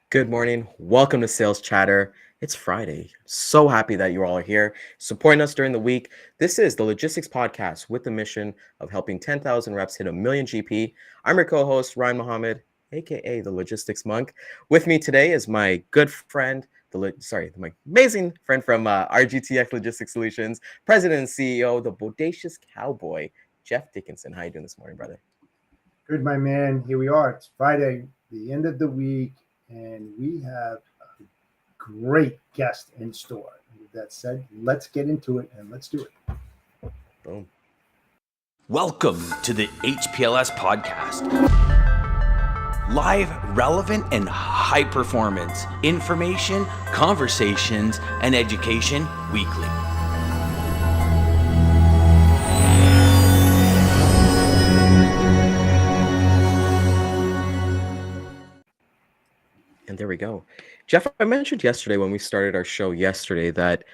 Good morning. Welcome to Sales Chatter. It's Friday. So happy that you all are here supporting us during the week. This is the Logistics Podcast with the mission of helping 10,000 reps hit a million GP. I'm your co-host, Ryan Mohammed, aka the Logistics Monk. With me today is my good friend, my amazing friend from RGTX Logistics Solutions, President and CEO, the Bodacious Cowboy, Jeff Dickinson. How you doing this morning, brother? Good, my man. Here we are. It's Friday, the end of the week, and we have a great guest in store. With that said, let's get into it and let's do it. Boom. Welcome to the HPLS podcast. Live, relevant, and high performance information, conversations, and education weekly. And there we go. Jeff, I mentioned yesterday when we started our show yesterday that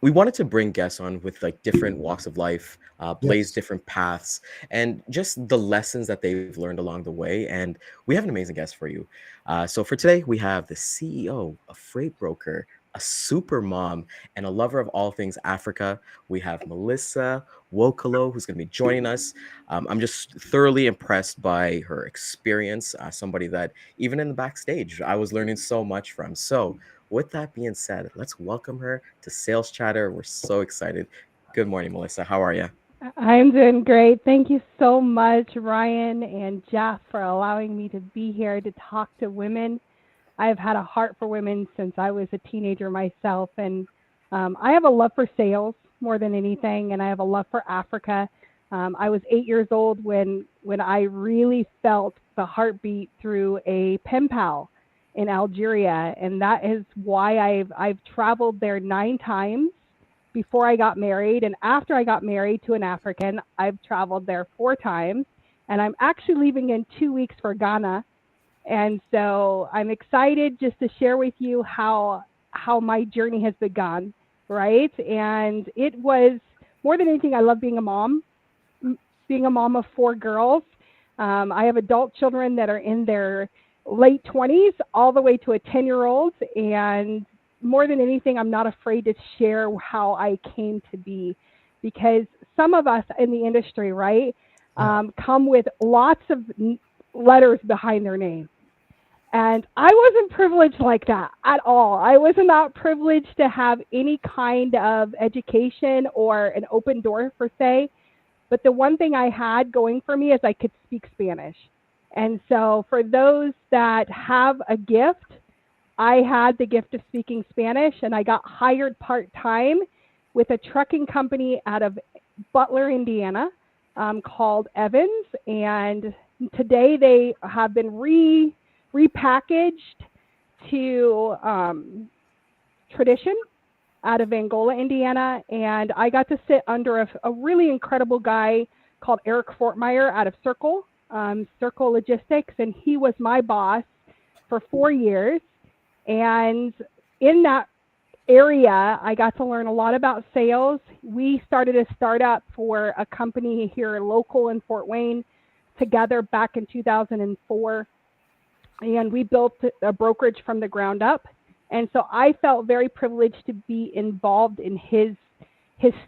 we wanted to bring guests on with like different walks of life, blaze different paths, and just the lessons that they've learned along the way. And we have an amazing guest for you. So for today, we have the CEO, a freight broker, a super mom, and a lover of all things Africa. We have Millisa Nwokolo, who's going to be joining us. I'm just thoroughly impressed by her experience, somebody that even in the backstage, I was learning so much from. So with that being said, let's welcome her to Sales Chatter. We're so excited. Good morning, Millisa. How are you? I'm doing great. Thank you so much, Ryan and Jeff, for allowing me to be here to talk to women. I've had a heart for women since I was a teenager myself, and I have a love for sales more than anything, and I have a love for Africa. I was 8 years old when I really felt the heartbeat through a pen pal in Algeria, and that is why I've traveled there 9 times before I got married, and after I got married to an African, I've traveled there 4 times, and I'm actually leaving in 2 weeks for Ghana. And so I'm excited just to share with you how my journey has begun, right? And it was more than anything, I love being a mom of 4 girls. I have adult children that are in their late 20s all the way to a 10-year-old. And more than anything, I'm not afraid to share how I came to be, because some of us in the industry, right, come with lots of letters behind their name. And I wasn't privileged like that at all. I was not privileged to have any kind of education or an open door, per se. But the one thing I had going for me is I could speak Spanish. And so for those that have a gift, I had the gift of speaking Spanish, and I got hired part-time with a trucking company out of Butler, Indiana, called Evans. And today they have been repackaged to Tradition out of Angola, Indiana. And I got to sit under a really incredible guy called Eric Fortmeyer out of Circle Logistics. And he was my boss for 4 years. And in that area, I got to learn a lot about sales. We started a startup for a company here local in Fort Wayne together back in 2004. And we built a brokerage from the ground up. And so I felt very privileged to be involved in his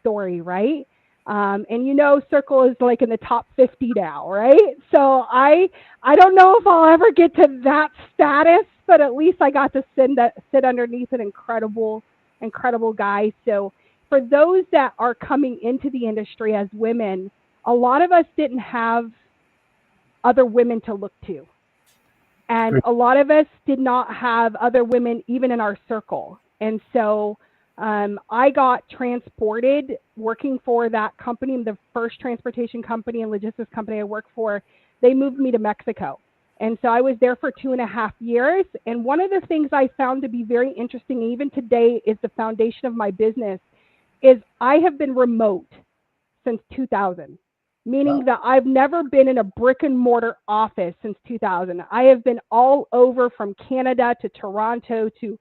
story, right? And you know, Circle is like in the top 50 now, right? So I don't know if I'll ever get to that status, but at least I got to sit underneath an incredible guy. So for those that are coming into the industry as women, a lot of us didn't have other women to look to. And a lot of us did not have other women even in our circle. And so I got transported working for that company, the first transportation company and logistics company I worked for. They moved me to Mexico. And so I was there for 2.5 years. And one of the things I found to be very interesting, even today, is the foundation of my business, is I have been remote since 2000. Meaning that I've never been in a brick and mortar office since 2000. I have been all over, from Canada to Toronto to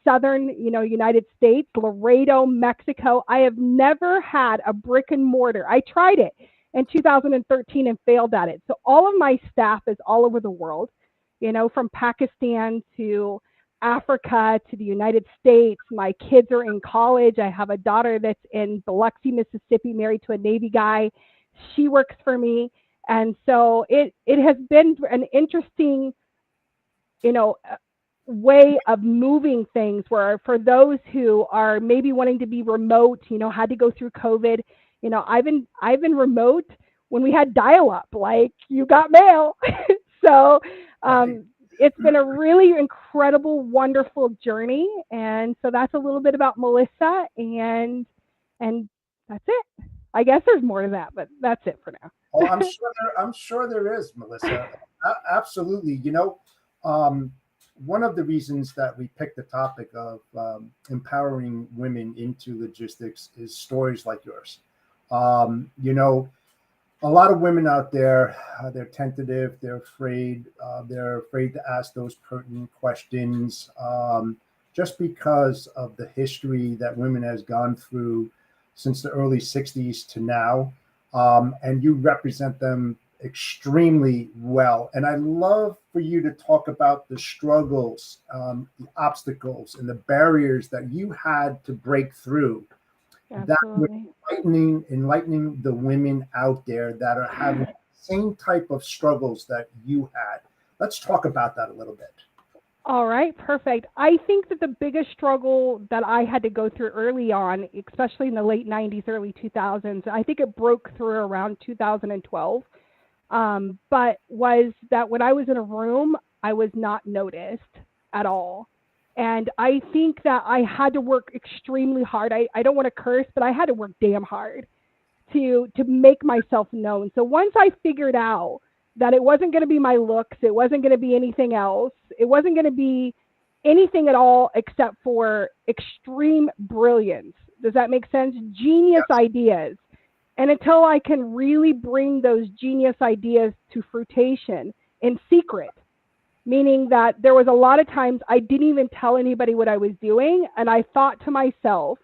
southern, United States, Laredo, Mexico. I have never had a brick and mortar. I tried it in 2013 and failed at it. So all of my staff is all over the world. from Pakistan to Africa to the United States. My kids are in college. I have a daughter that's in Biloxi, Mississippi, married to a Navy guy. She works for me. And so it has been an interesting, way of moving things, where for those who are maybe wanting to be remote, had to go through COVID. I've been remote when we had dial-up, like you got mail. So it's been a really incredible, wonderful journey. And so that's a little bit about Millisa, and that's it. I guess there's more to that, but that's it for now. Oh, I'm sure there is, Millisa. Absolutely. One of the reasons that we picked the topic of empowering women into logistics is stories like yours. A lot of women out there, they're tentative, they're afraid to ask those pertinent questions, just because of the history that women has gone through since the early 60s to now. And you represent them extremely well. And I love for you to talk about the struggles, the obstacles, and the barriers that you had to break through. Absolutely. That would enlightening the women out there that are having the same type of struggles that you had. Let's talk about that a little bit. All right, perfect. I think that the biggest struggle that I had to go through early on, especially in the late 90s, early 2000s, I think it broke through around 2012, but was that when I was in a room, I was not noticed at all. And I think that I had to work extremely hard. I don't want to curse, but I had to work damn hard to make myself known. So once I figured out that it wasn't going to be my looks, it wasn't going to be anything else, it wasn't going to be anything at all except for extreme brilliance. Does that make sense? Genius ideas. And until I can really bring those genius ideas to fruition in secret, meaning that there was a lot of times I didn't even tell anybody what I was doing. And I thought to myself,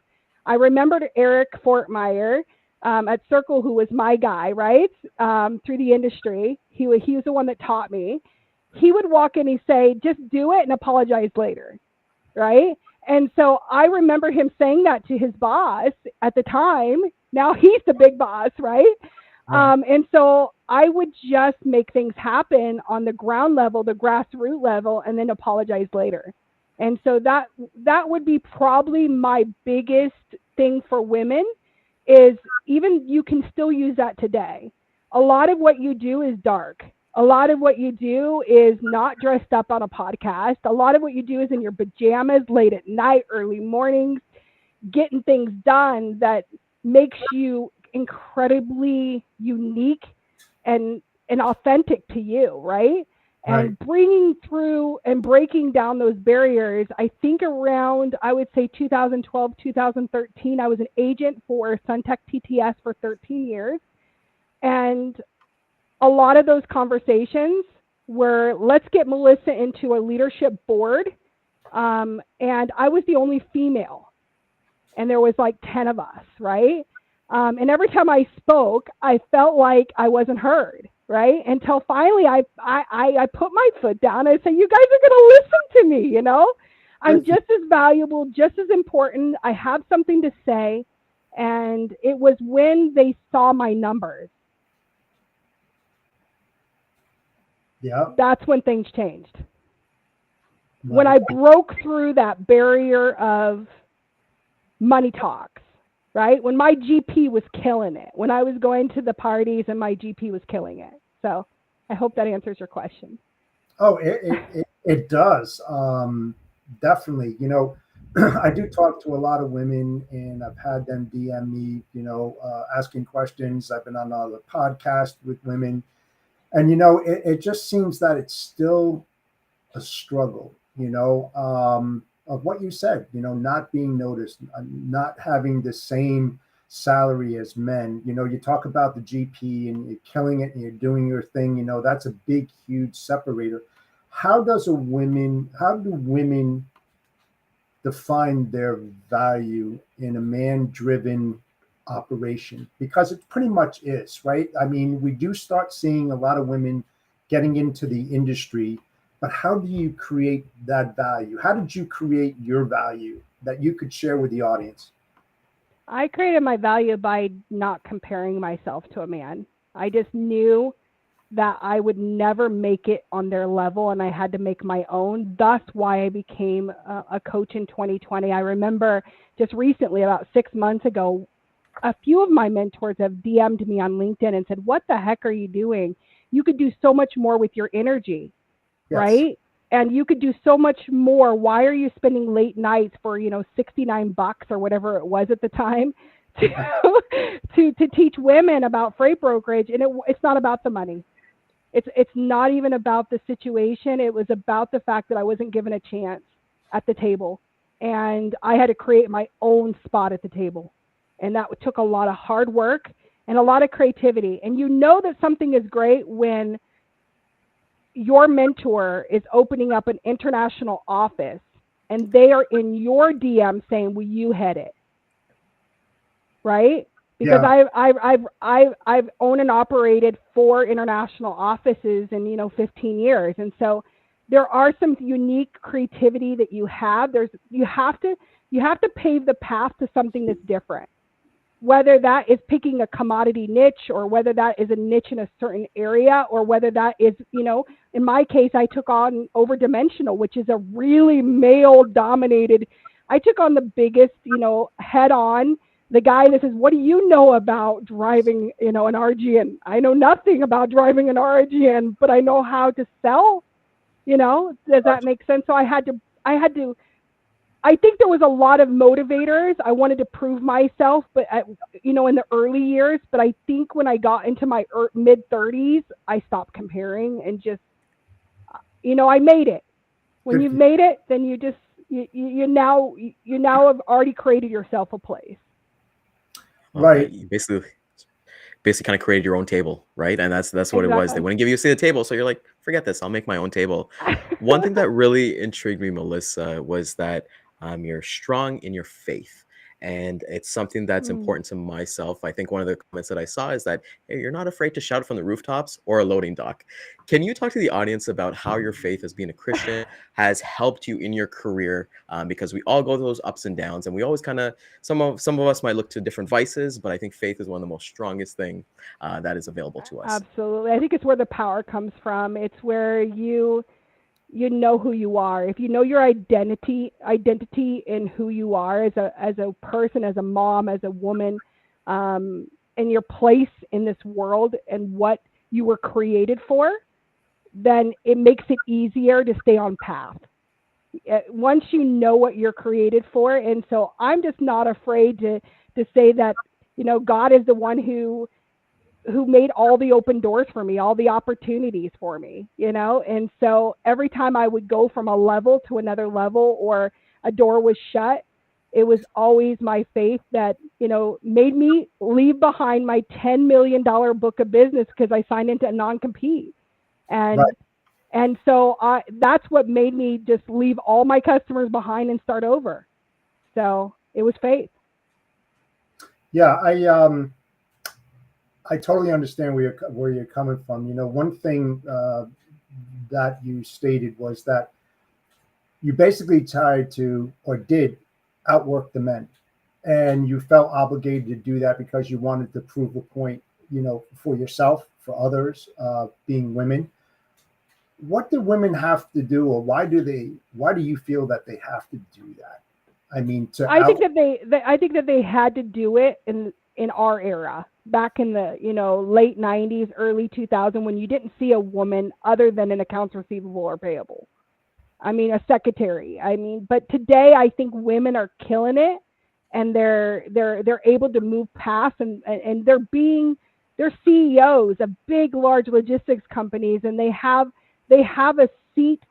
I remembered Eric Fortmeyer at Circle, who was my guy, right? Through the industry. He was the one that taught me. He would walk in and say, just do it and apologize later, right? And so I remember him saying that to his boss at the time. Now he's the big boss, right? And so I would just make things happen on the ground level, the grassroots level, and then apologize later. And so that would be probably my biggest thing for women, is even you can still use that today. A lot of what you do is dark. A lot of what you do is not dressed up on a podcast. A lot of what you do is in your pajamas late at night, early mornings, getting things done that makes you incredibly unique and authentic to you, right? And bringing through and breaking down those barriers, I think around, I would say 2012, 2013, I was an agent for Suntech TTS for 13 years. And a lot of those conversations were, let's get Millisa into a leadership board. And I was the only female. And there was like 10 of us, right? And every time I spoke, I felt like I wasn't heard, right? Until finally I put my foot down and I said, you guys are going to listen to me, I'm just as valuable, just as important. I have something to say. And it was when they saw my numbers. Yeah. That's when things changed. When I broke through that barrier of money talks, right? When my GP was killing it, when I was going to the parties and my GP was killing it. So I hope that answers your question. Oh, it does. Definitely. I do talk to a lot of women, and I've had them DM me, asking questions. I've been on a podcast with women, and, it just seems that it's still a struggle, of what you said, not being noticed, not having the same salary as men. You talk about the GP and you're killing it and you're doing your thing, that's a big, huge separator. How do women define their value in a man-driven operation? Because it pretty much is, right? I mean, we do start seeing a lot of women getting into the industry, but how do you create that value? How did you create your value that you could share with the audience? I created my value by not comparing myself to a man. I just knew that I would never make it on their level, and I had to make my own. That's why I became a coach in 2020. I remember just recently, about 6 months ago, a few of my mentors have DM'd me on LinkedIn and said, "What the heck are you doing? You could do so much more with your energy, Yes. right? And you could do so much more. Why are you spending late nights for, $69 or whatever it was at the time to teach women about freight brokerage?" And it's not about the money. It's not even about the situation. It was about the fact that I wasn't given a chance at the table, and I had to create my own spot at the table. And that took a lot of hard work and a lot of creativity. And you know that something is great when your mentor is opening up an international office and they are in your DM saying, "Will you head it?" Right? Because I've owned and operated 4 international offices in 15 years, and so there are some unique creativity that you have. You have to pave the path to something that's different. Whether that is picking a commodity niche, or whether that is a niche in a certain area, or whether that is, in my case, I took on Overdimensional, which is a really male dominated. I took on the biggest, head on. The guy that says, "What do you know about driving, an RGN?" I know nothing about driving an RGN, but I know how to sell, does that make sense? So I had to, I think there was a lot of motivators. I wanted to prove myself, but in the early years, but I think when I got into my mid 30s, I stopped comparing and just, I made it. When you've made it, then you now have already created yourself a place. Right. You basically kind of created your own table, right? And that's what it was. They wouldn't give you a seat at the table, so you're like, forget this, I'll make my own table. One thing that really intrigued me, Millisa, was that you're strong in your faith. And it's something that's important to myself. I think one of the comments that I saw is that, hey, you're not afraid to shout from the rooftops or a loading dock. Can you talk to the audience about how your faith as being a Christian has helped you in your career? Because we all go through those ups and downs, and we always kind of, some of us might look to different vices, but I think faith is one of the most strongest thing that is available to us. Absolutely. I think it's where the power comes from. It's where you know who you are. If you know your identity in who you are as a person, as a mom, as a woman, and your place in this world and what you were created for, then it makes it easier to stay on path. Once you know what you're created for, and so I'm just not afraid to say that, God is the one who made all the open doors for me, all the opportunities for me, and so every time I would go from a level to another level or a door was shut, it was always my faith that, made me leave behind my $10 million book of business because I signed into a non-compete. And Right. and so that's what made me just leave all my customers behind and start over. So it was faith. Yeah, I totally understand where you're coming from. One thing that you stated was that you basically tried to, or did, outwork the men, and you felt obligated to do that because you wanted to prove a point, for yourself, for others, being women. What do women have to do, or why do you feel that they have to do that? I mean, I think that they had to do it in our era, back in the late 90s, early 2000, when you didn't see a woman other than an accounts receivable or payable. I mean, a secretary. But today I think women are killing it, and they're able to move past, and they're CEOs of big, large logistics companies, and they have a seat.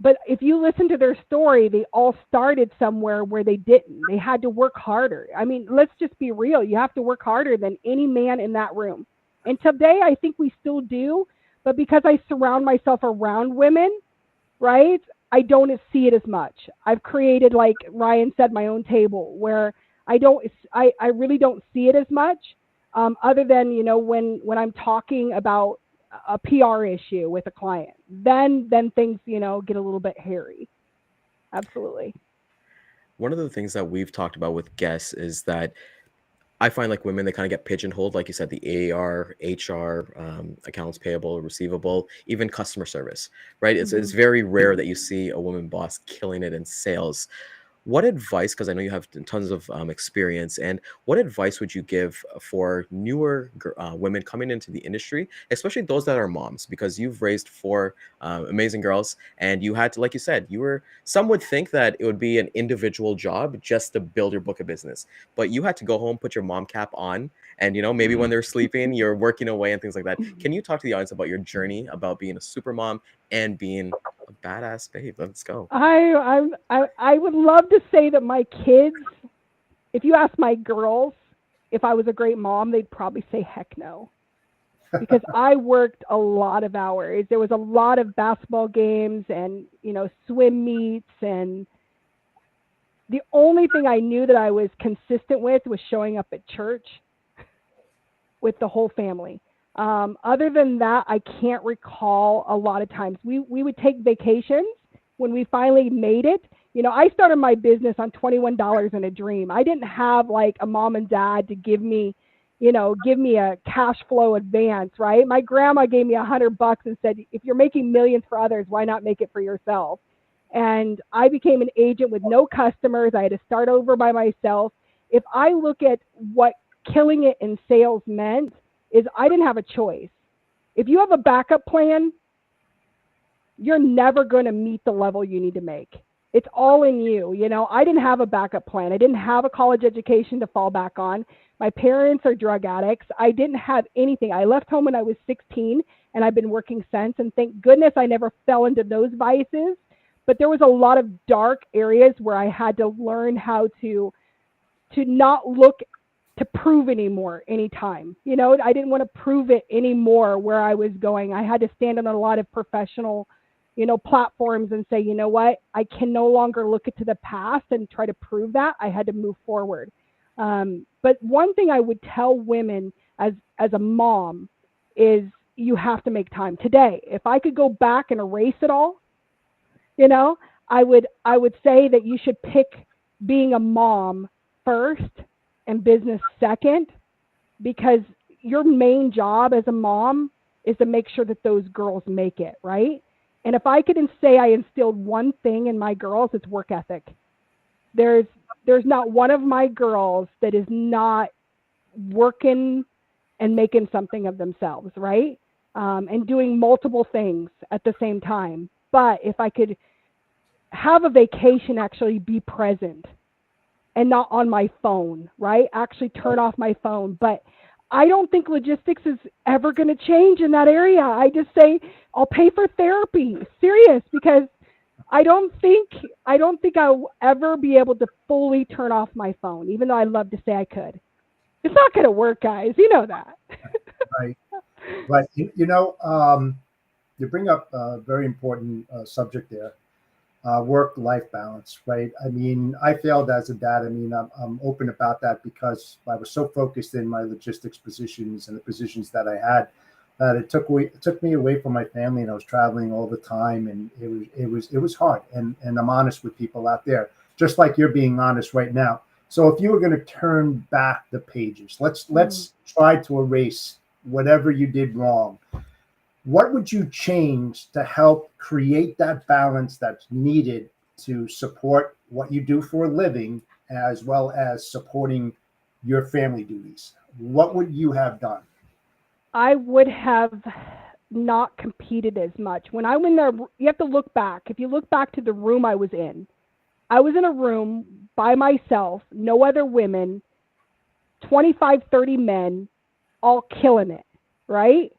But if you listen to their story, they all started somewhere where they didn't. They had to work harder. Let's just be real. You have to work harder than any man in that room. And today, I think we still do. But because I surround myself around women, right, I don't see it as much. I've created, like Ryan said, my own table where I really don't see it as much. Other than, when I'm talking about a PR issue with a client, then things, get a little bit hairy. Absolutely. One of the things that we've talked about with guests is that I find like women, they kind of get pigeonholed, like you said, the AR, HR, accounts payable, receivable, even customer service, right? It's very rare that you see a woman boss killing it in sales. What advice, because I know you have tons of experience, and what advice would you give for newer women coming into the industry, especially those that are moms, because you've raised four amazing girls, and you had to, like you said, some would think that it would be an individual job just to build your book of business, but you had to go home, put your mom cap on, and maybe when they're sleeping, you're working away and things like that. Can you talk to the audience about your journey, about being a super mom and being a badass babe? Let's go. I would love to say that my kids, if you ask my girls if I was a great mom, they'd probably say heck no. Because I worked a lot of hours. There was a lot of basketball games and, swim meets, and the only thing I knew that I was consistent with was showing up at church with the whole family. Other than that, I can't recall a lot of times. We would take vacations when we finally made it. I started my business on $21 and a dream. I didn't have like a mom and dad to give me a cash flow advance, right? My grandma gave me $100 and said, if you're making millions for others, why not make it for yourself? And I became an agent with no customers. I had to start over by myself. If I look at what killing it in sales meant, is I didn't have a choice. If you have a backup plan, you're never going to meet the level you need to make. It's all in you. I didn't have a backup plan. I didn't have a college education to fall back on. My parents are drug addicts. I didn't have anything. I left home when I was 16, and I've been working since. And thank goodness I never fell into those vices. But there was a lot of dark areas where I had to learn how to not look to prove anymore anytime. I didn't want to prove it anymore where I was going. I had to stand on a lot of professional platforms and say, you know what, I can no longer look to the past and try to prove that. I had to move forward. But one thing I would tell women as a mom is you have to make time. Today, if I could go back and erase it all, I would say that you should pick being a mom first and business second, because your main job as a mom is to make sure that those girls make it, right? And if I could say I instilled one thing in my girls, it's work ethic. There's not one of my girls that is not working and making something of themselves, right? And doing multiple things at the same time. But if I could have a vacation, actually be present and not on my phone, right? Actually turn off my phone. But I don't think logistics is ever going to change in that area. I just say I'll pay for therapy, serious, because I don't think I'll ever be able to fully turn off my phone, even though I love to say I could. It's not going to work, guys. You know that. Right. You bring up a very important subject there. Work-life balance, right? I mean, I failed as a dad. I mean, I'm open about that because I was so focused in my logistics positions and the positions that I had that it took me away from my family, and I was traveling all the time, and it was hard. And I'm honest with people out there, just like you're being honest right now. So if you were going to turn back the pages, let's try to erase whatever you did wrong. What would you change to help create that balance that's needed to support what you do for a living, as well as supporting your family duties? What would you have done? I would have not competed as much. When I went there, you have to look back. If you look back to the room I was in a room by myself, no other women, 25, 30 men, all killing it, right?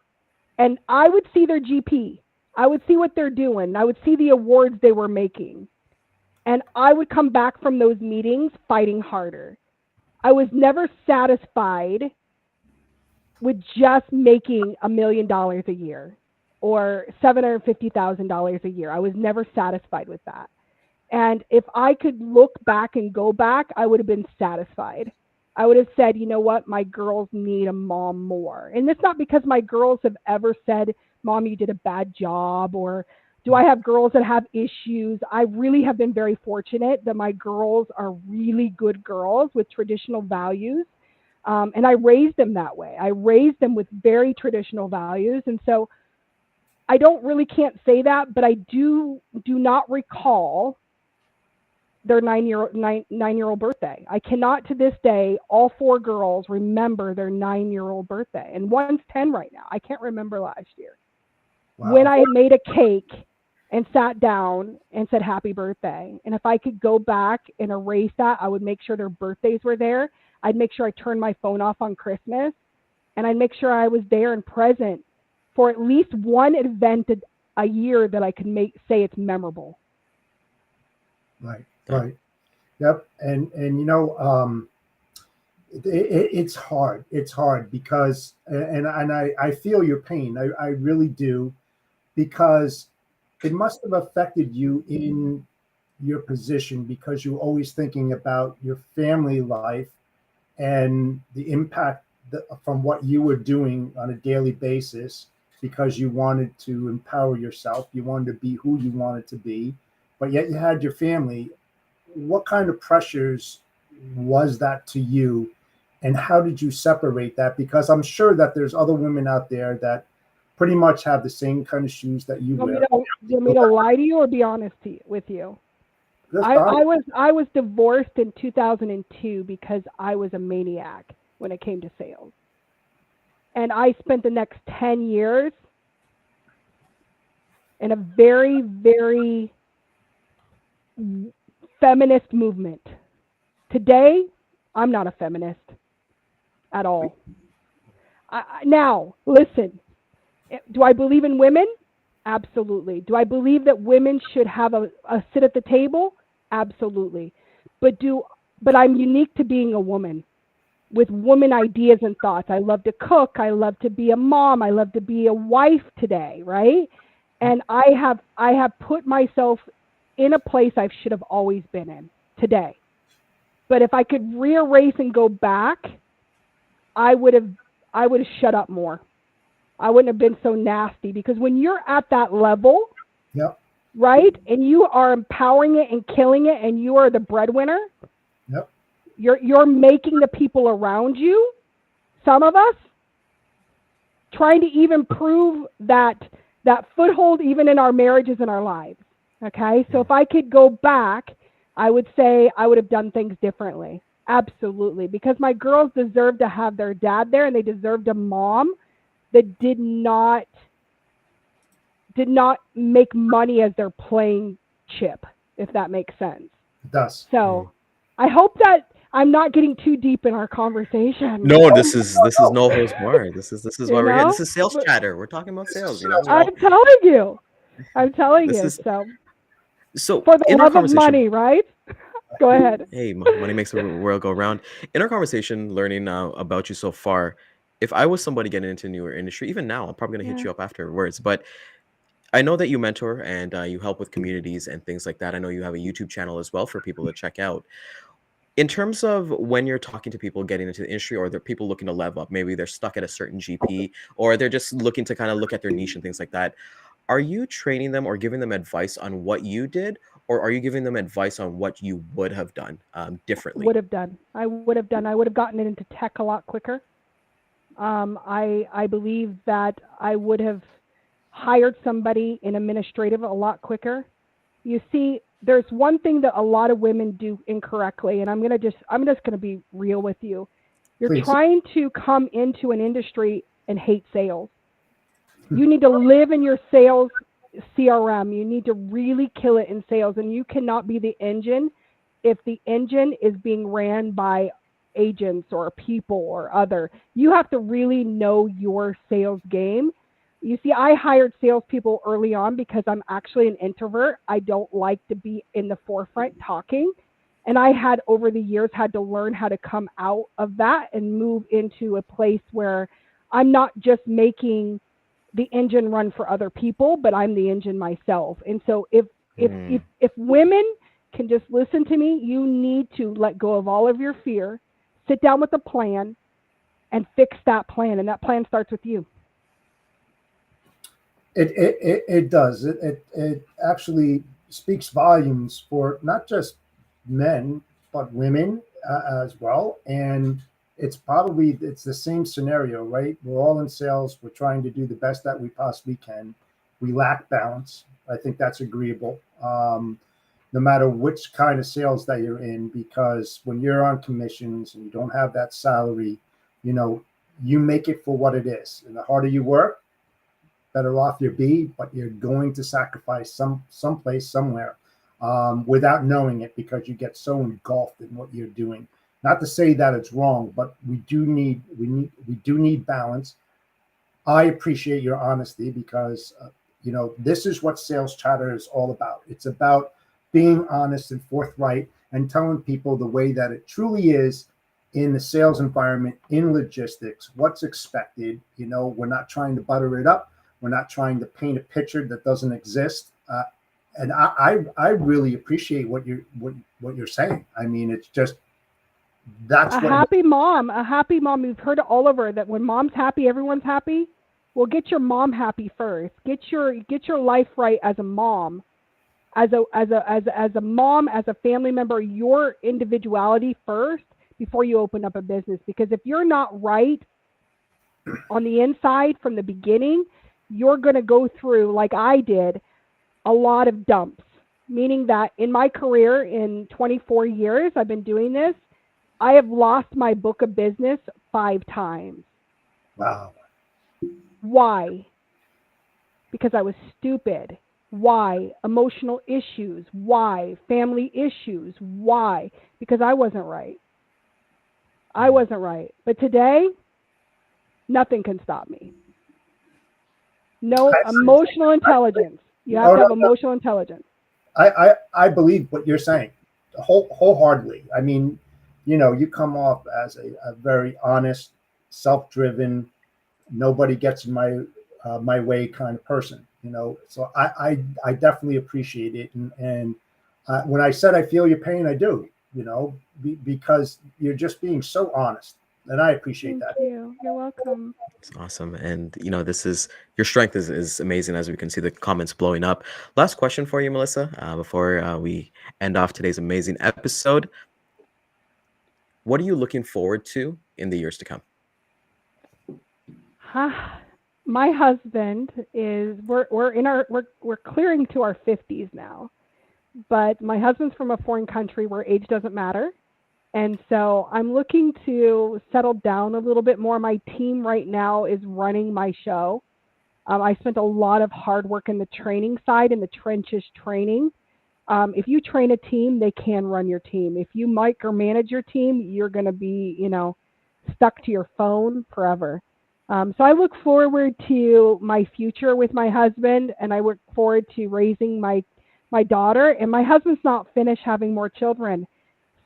And I would see their GP. I would see what they're doing. I would see the awards they were making. And I would come back from those meetings fighting harder. I was never satisfied with just making $1 million a year or $750,000 a year. I was never satisfied with that. And if I could look back and go back, I would have been satisfied. I would have said, you know what, my girls need a mom more. And it's not because my girls have ever said, Mom, you did a bad job, or do I have girls that have issues? I really have been very fortunate that my girls are really good girls with traditional values. And I raised them that way. I raised them with very traditional values. And so I can't say that, but I do not recall their nine-year-old birthday. I cannot to this day, all 4 girls remember their 9-year-old birthday. And one's 10 right now. I can't remember last year. Wow. When I made a cake and sat down and said happy birthday. And if I could go back and erase that, I would make sure their birthdays were there. I'd make sure I turned my phone off on Christmas. And I'd make sure I was there and present for at least one event a year that I could say it's memorable. Right. Right. Yep. And you know, it's hard. It's hard because, and I feel your pain. I really do, because it must have affected you in your position, because you're always thinking about your family life and the impact from what you were doing on a daily basis, because you wanted to empower yourself. You wanted to be who you wanted to be, but yet you had your family. What kind of pressures was that to you, and how did you separate that? Because I'm sure that there's other women out there that pretty much have the same kind of shoes that you wear. Do you want me to lie to you or be honest with you? I was divorced in 2002 because I was a maniac when it came to sales. And I spent the next 10 years in a very, very feminist movement. Today, I'm not a feminist at all. Now, listen, do I believe in women? Absolutely. Do I believe that women should have a sit at the table? Absolutely. But I'm unique to being a woman with woman ideas and thoughts. I love to cook. I love to be a mom. I love to be a wife today, right? And I have put myself in a place I should have always been in today. But if I could re-erase and go back, I would have shut up more. I wouldn't have been so nasty, because when you're at that level, yep, right, and you are empowering it and killing it, and you are the breadwinner, yep, you're making the people around you, some of us, trying to even prove that foothold even in our marriages and our lives. Okay, so if I could go back, I would say I would have done things differently. Absolutely, because my girls deserve to have their dad there, and they deserved a mom that did not make money as their playing chip, if that makes sense. It does. So I hope that I'm not getting too deep in our conversation. No, this is no holds barred. This is why we're here. This is sales chatter. We're talking about sales, you know. I'm telling you. So for the love of money, right? Go ahead. Hey, money makes the world go round. In our conversation, learning about you so far, if I was somebody getting into a newer industry, even now, I'm probably going to hit you up afterwards. But I know that you mentor and you help with communities and things like that. I know you have a YouTube channel as well for people to check out. In terms of when you're talking to people getting into the industry, or they're people looking to level up, maybe they're stuck at a certain GP, or they're just looking to kind of look at their niche and things like that, are you training them or giving them advice on what you did, or are you giving them advice on what you would have done differently? I would have gotten it into tech a lot quicker. I believe that I would have hired somebody in administrative a lot quicker. You see, there's one thing that a lot of women do incorrectly, and I'm just gonna be real with you. You're Please. Trying to come into an industry and hate sales. You need to live in your sales CRM. You need to really kill it in sales, and you cannot be the engine if the engine is being ran by agents or people or other. You have to really know your sales game. You see, I hired salespeople early on because I'm actually an introvert. I don't like to be in the forefront talking. And I had over the years had to learn how to come out of that and move into a place where I'm not just making the engine run for other people, but I'm the engine myself. And so if women can just listen to me, you need to let go of all of your fear, sit down with a plan and fix that plan. And that plan starts with you. It does. It actually speaks volumes for not just men, but women as well. And it's the same scenario, right? We're all in sales. We're trying to do the best that we possibly can. We lack balance. I think that's agreeable. No matter which kind of sales that you're in, because when you're on commissions and you don't have that salary, you make it for what it is. And the harder you work, better off you'll be, but you're going to sacrifice someplace, somewhere, without knowing it, because you get so engulfed in what you're doing. Not to say that it's wrong, but we do need balance. I appreciate your honesty, because this is what Sales Chatter is all about. It's about being honest and forthright and telling people the way that it truly is in the sales environment, in logistics, what's expected. We're not trying to butter it up. We're not trying to paint a picture that doesn't exist. And I really appreciate what you're saying. I mean, it's just, that's a happy mom. We've heard it all over, that when mom's happy, everyone's happy. Well, get your mom happy first. Get your life right as a mom, as a mom, as a family member. Your individuality first before you open up a business. Because if you're not right on the inside from the beginning, you're going to go through, like I did, a lot of dumps. Meaning that in my career, in 24 years I've been doing this, I have lost my book of business 5 times. Wow. Why? Because I was stupid. Why? Emotional issues. Why? Family issues. Why? Because I wasn't right. But today, nothing can stop me. No emotional intelligence. You have to have emotional intelligence. I believe what you're saying wholeheartedly. I mean, you come off as a very honest, self-driven, nobody gets in my way kind of person. So I definitely appreciate it. And when I said I feel your pain, I do. Because you're just being so honest. And I appreciate that. Thank you. You're welcome. It's awesome. And your strength is amazing, as we can see the comments blowing up. Last question for you, Millisa, before we end off today's amazing episode. What are you looking forward to in the years to come? My husband is, we're clearing to our 50s now, but my husband's from a foreign country where age doesn't matter. And so I'm looking to settle down a little bit more. My team right now is running my show. I spent a lot of hard work in the training side, in the trenches training. If you train a team, they can run your team. If you micromanage your team, you're going to be, stuck to your phone forever. So I look forward to my future with my husband, and I look forward to raising my daughter. And my husband's not finished having more children.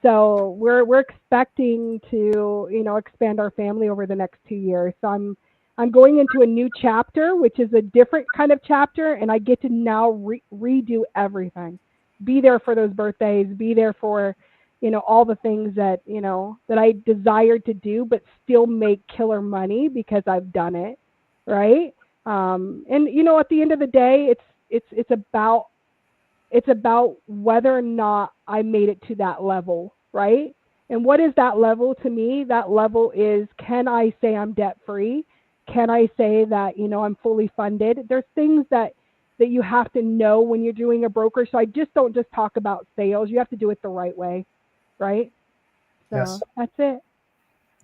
So we're expecting to, expand our family over the next 2 years. So I'm going into a new chapter, which is a different kind of chapter, and I get to now redo everything. Be there for those birthdays, be there for, all the things that, that I desired to do, but still make killer money because I've done it. Right. And, at the end of the day, it's about whether or not I made it to that level, right? And what is that level to me? That level is, can I say I'm debt free? Can I say that, I'm fully funded? There's things that you have to know when you're doing a broker. So I don't just talk about sales. You have to do it the right way, right? So Yes. That's it.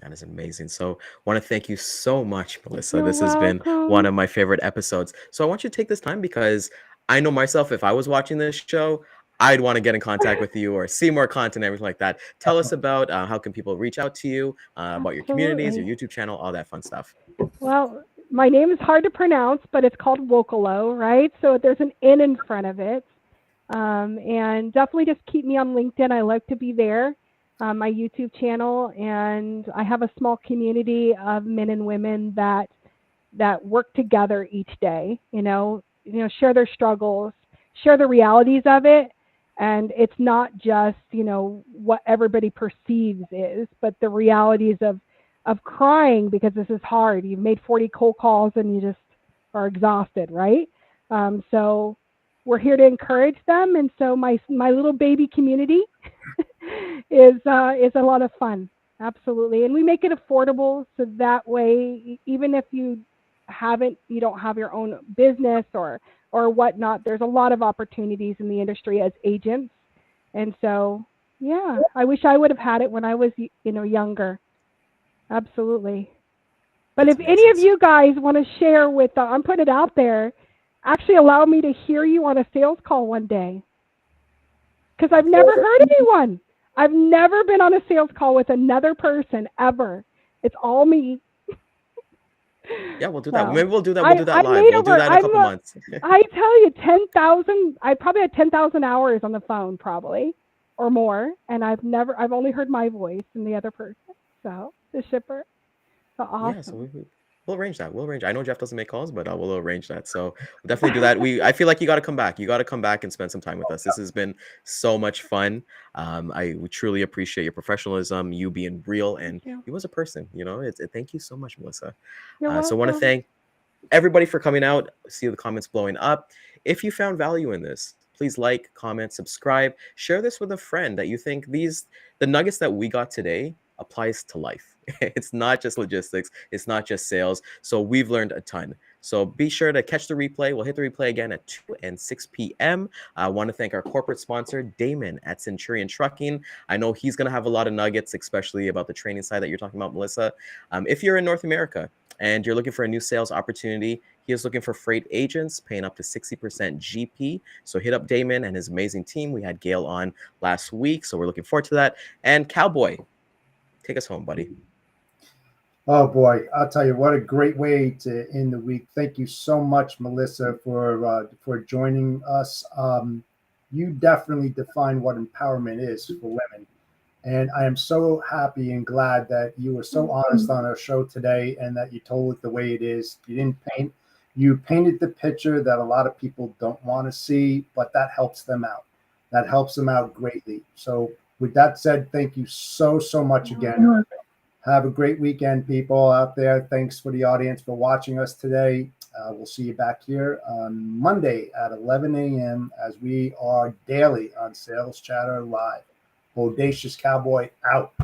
That is amazing. So I want to thank you so much, Millisa. You're This has been welcome. one of my favorite episodes. So I want you to take this time, because I know myself, if I was watching this show, I'd want to get in contact with you or see more content, everything like that. Tell us about how can people reach out to you, about your communities, your YouTube channel, all that fun stuff. Well, my name is hard to pronounce, but it's called Nwokolo, right? So there's an N in front of it. And definitely just keep me on LinkedIn. I like to be there. My YouTube channel, and I have a small community of men and women that work together each day, share their struggles, share the realities of it, And it's not just, what everybody perceives is, but the realities of crying because this is hard. You've made 40 cold calls and you just are exhausted, right? So we're here to encourage them. And so my little baby community is a lot of fun. Absolutely. And we make it affordable. So that way, even if you don't have your own business or whatnot, there's a lot of opportunities in the industry as agents. And so, yeah, I wish I would have had it when I was, younger. Absolutely. But That's if any of amazing. you guys want to share with, I'm putting it out there, actually allow me to hear you on a sales call one day. Because I've never heard anyone. I've never been on a sales call with another person ever. It's all me. Yeah, we'll do that. So Maybe we'll do that. We'll do that I live. made We'll do over. that in a couple months. I tell you, 10,000. I probably had 10,000 hours on the phone, probably, or more. And I've only heard my voice and the other person. So the shipper. So awesome. Yeah, so we'll arrange that. We'll arrange. I know Jeff doesn't make calls, but we'll arrange that. So we'll definitely do that. I feel like you got to come back. You got to come back and spend some time with us. This has been so much fun. We truly appreciate your professionalism, you being real, and you as a person. Thank you so much, Melissa. You're welcome. So I want to thank everybody for coming out. See the comments blowing up. If you found value in this, please like, comment, subscribe, share this with a friend that you think the nuggets that we got today applies to life. It's not just logistics. It's not just sales. So we've learned a ton. So be sure to catch the replay. We'll hit the replay again at 2 and 6 p.m. I want to thank our corporate sponsor, Daman at Centurion Trucking. I know he's going to have a lot of nuggets, especially about the training side that you're talking about, Melissa. If you're in North America and you're looking for a new sales opportunity, he is looking for freight agents paying up to 60% GP. So hit up Daman and his amazing team. We had Gail on last week, so we're looking forward to that. And Cowboy, take us home, buddy. Oh boy, I'll tell you, what a great way to end the week. Thank you so much, Melissa, for joining us. You definitely define what empowerment is for women. And I am so happy and glad that you were so honest on our show today and that you told it the way it is. You painted the picture that a lot of people don't want to see, but that helps them out. That helps them out greatly. So with that said, thank you so much again. Have a great weekend, people out there. Thanks for the audience for watching us today. We'll see you back here on Monday at 11 a.m. as we are daily on Sales Chatter Live. Bodacious Cowboy out.